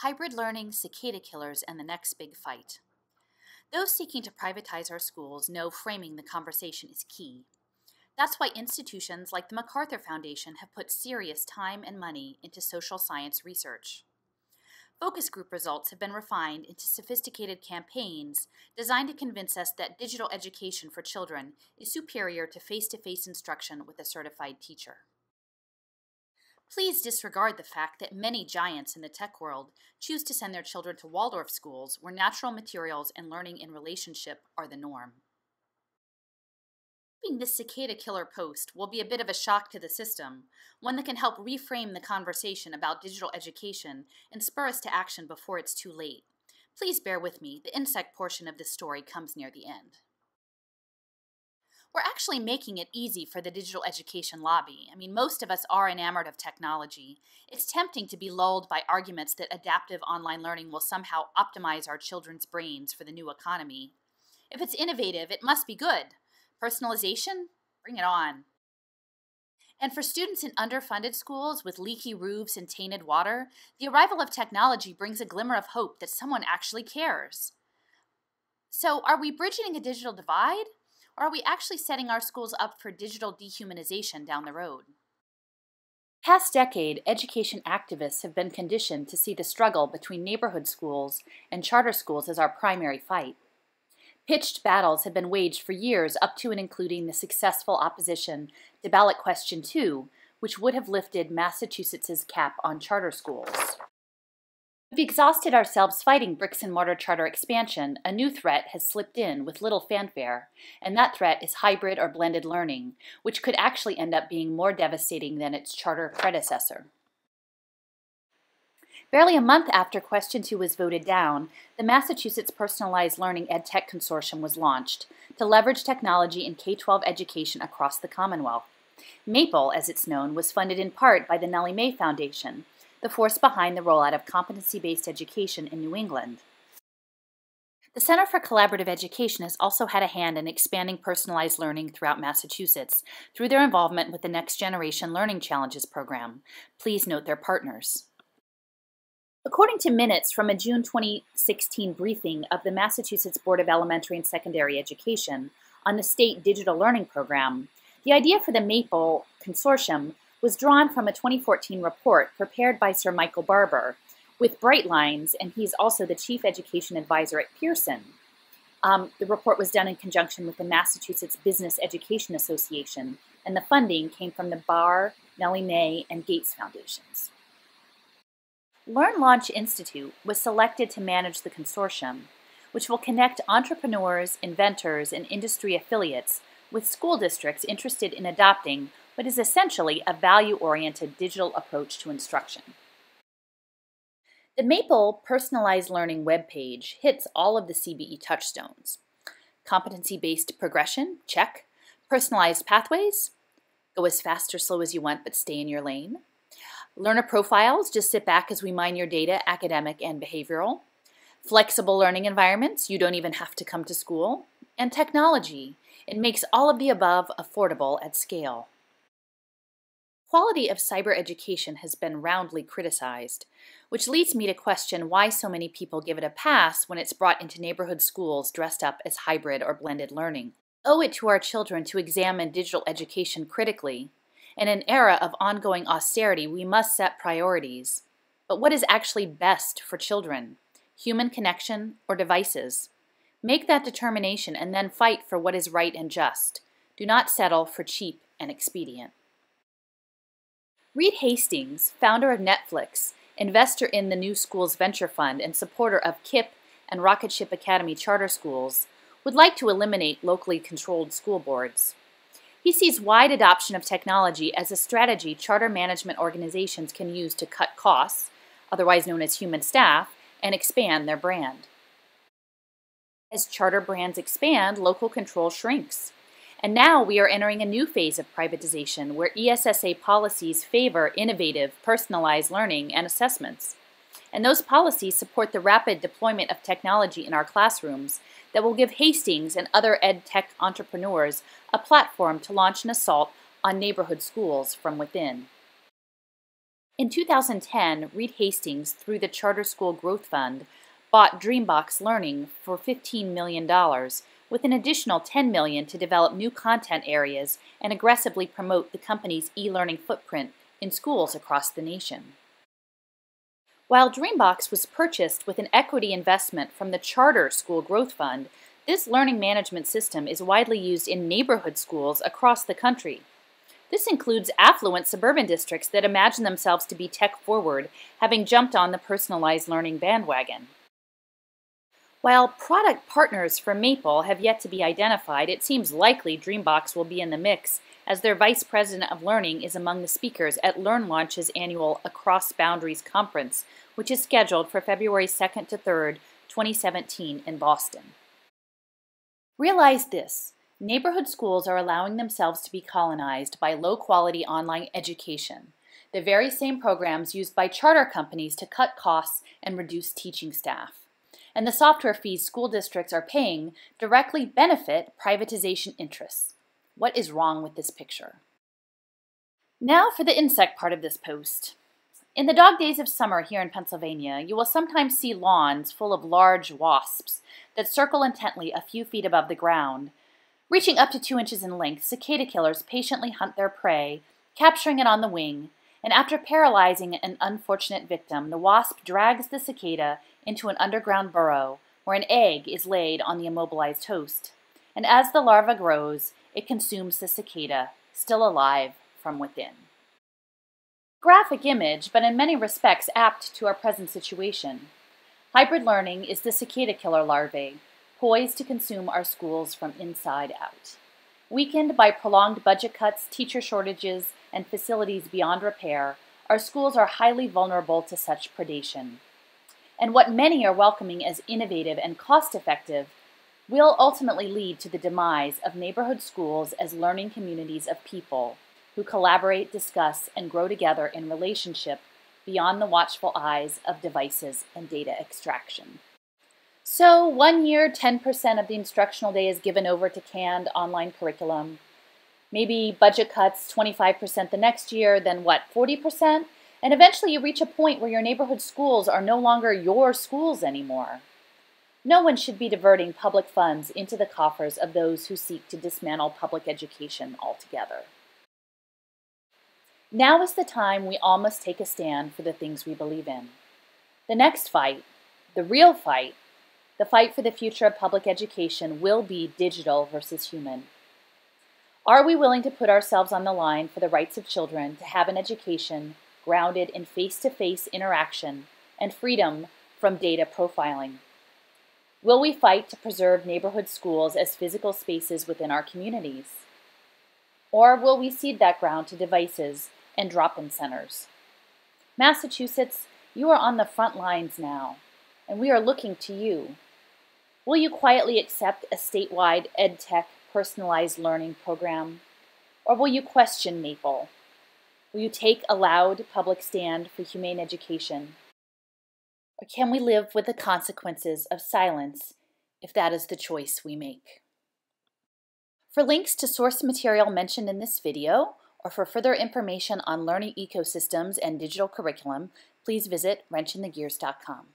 Hybrid learning, cicada killers, and the next big fight. Those seeking to privatize our schools know framing the conversation is key. That's why institutions like the MacArthur Foundation have put serious time and money into social science research. Focus group results have been refined into sophisticated campaigns designed to convince us that digital education for children is superior to face-to-face instruction with a certified teacher. Please disregard the fact that many giants in the tech world choose to send their children to Waldorf schools where natural materials and learning in relationship are the norm. This cicada killer post will be a bit of a shock to the system, one that can help reframe the conversation about digital education and spur us to action before it's too late. Please bear with me, the insect portion of this story comes near the end. We're actually making it easy for the digital education lobby. Most of us are enamored of technology. It's tempting to be lulled by arguments that adaptive online learning will somehow optimize our children's brains for the new economy. If it's innovative, it must be good. Personalization? Bring it on. And for students in underfunded schools with leaky roofs and tainted water, the arrival of technology brings a glimmer of hope that someone actually cares. So, are we bridging a digital divide? Or are we actually setting our schools up for digital dehumanization down the road? Past decade, education activists have been conditioned to see the struggle between neighborhood schools and charter schools as our primary fight. Pitched battles have been waged for years up to and including the successful opposition to ballot question 2, which would have lifted Massachusetts' cap on charter schools. We've exhausted ourselves fighting bricks and mortar charter expansion. A new threat has slipped in with little fanfare, and that threat is hybrid or blended learning, which could actually end up being more devastating than its charter predecessor. Barely a month after Question 2 was voted down, the Massachusetts Personalized Learning EdTech Consortium was launched to leverage technology in K-12 education across the Commonwealth. MAPLE, as it's known, was funded in part by the Nellie Mae Foundation, the force behind the rollout of competency-based education in New England. The Center for Collaborative Education has also had a hand in expanding personalized learning throughout Massachusetts through their involvement with the Next Generation Learning Challenges program. Please note their partners. According to minutes from a June 2016 briefing of the Massachusetts Board of Elementary and Secondary Education on the state digital learning program, the idea for the MAPLE Consortium was drawn from a 2014 report prepared by Sir Michael Barber with bright lines, and he's also the Chief Education Advisor at Pearson. The report was done in conjunction with the Massachusetts Business Education Association, and the funding came from the Barr, Nellie Mae, and Gates Foundations. Learn Launch Institute was selected to manage the consortium, which will connect entrepreneurs, inventors, and industry affiliates with school districts interested in adopting what is essentially a value-oriented digital approach to instruction. The MAPLE Personalized Learning webpage hits all of the CBE touchstones. Competency-based progression, check. Personalized pathways, go as fast or slow as you want, but stay in your lane. Learner profiles, just sit back as we mine your data, academic and behavioral. Flexible learning environments, you don't even have to come to school. And technology, it makes all of the above affordable at scale. Quality of cyber education has been roundly criticized, which leads me to question why so many people give it a pass when it's brought into neighborhood schools dressed up as hybrid or blended learning. Owe it to our children to examine digital education critically. In an era of ongoing austerity, we must set priorities. But what is actually best for children? Human connection or devices? Make that determination and then fight for what is right and just. Do not settle for cheap and expedient. Reed Hastings, founder of Netflix, investor in the New Schools Venture Fund, and supporter of KIPP and Rocket Ship Academy charter schools, would like to eliminate locally controlled school boards. He sees wide adoption of technology as a strategy charter management organizations can use to cut costs, otherwise known as human staff, and expand their brand. As charter brands expand, local control shrinks. And now we are entering a new phase of privatization where ESSA policies favor innovative, personalized learning and assessments. And those policies support the rapid deployment of technology in our classrooms that will give Hastings and other ed tech entrepreneurs a platform to launch an assault on neighborhood schools from within. In 2010, Reed Hastings, through the Charter School Growth Fund, bought Dreambox Learning for $15 million, with an additional $10 million to develop new content areas and aggressively promote the company's e-learning footprint in schools across the nation. While Dreambox was purchased with an equity investment from the Charter School Growth Fund, this learning management system is widely used in neighborhood schools across the country. This includes affluent suburban districts that imagine themselves to be tech-forward, having jumped on the personalized learning bandwagon. While product partners for Maple have yet to be identified, it seems likely Dreambox will be in the mix, as their Vice President of Learning is among the speakers at LearnLaunch's annual Across Boundaries conference, which is scheduled for February 2nd to 3rd, 2017 in Boston. Realize this: neighborhood schools are allowing themselves to be colonized by low-quality online education, the very same programs used by charter companies to cut costs and reduce teaching staff. And the software fees school districts are paying directly benefit privatization interests. What is wrong with this picture? Now for the insect part of this post. In the dog days of summer here in Pennsylvania, you will sometimes see lawns full of large wasps that circle intently a few feet above the ground. Reaching up to 2 inches in length, cicada killers patiently hunt their prey, capturing it on the wing, and after paralyzing an unfortunate victim, the wasp drags the cicada into an underground burrow where an egg is laid on the immobilized host. And as the larva grows, it consumes the cicada, still alive from within. Graphic image, but in many respects apt to our present situation. Hybrid learning is the cicada killer larvae, poised to consume our schools from inside out. Weakened by prolonged budget cuts, teacher shortages, and facilities beyond repair, our schools are highly vulnerable to such predation. And what many are welcoming as innovative and cost-effective will ultimately lead to the demise of neighborhood schools as learning communities of people who collaborate, discuss, and grow together in relationship beyond the watchful eyes of devices and data extraction. So 1 year, 10% of the instructional day is given over to canned online curriculum. Maybe budget cuts 25% the next year, then what, 40%? And eventually you reach a point where your neighborhood schools are no longer your schools anymore. No one should be diverting public funds into the coffers of those who seek to dismantle public education altogether. Now is the time we all must take a stand for the things we believe in. The next fight, the real fight, the fight for the future of public education will be digital versus human. Are we willing to put ourselves on the line for the rights of children to have an education grounded in face-to-face interaction and freedom from data profiling? Will we fight to preserve neighborhood schools as physical spaces within our communities? Or will we cede that ground to devices and drop-in centers? Massachusetts, you are on the front lines now, and we are looking to you. Will you quietly accept a statewide EdTech personalized learning program? Or will you question Maple? Will you take a loud public stand for humane education? Or can we live with the consequences of silence if that is the choice we make? For links to source material mentioned in this video, or for further information on learning ecosystems and digital curriculum, please visit wrenchinthegears.com.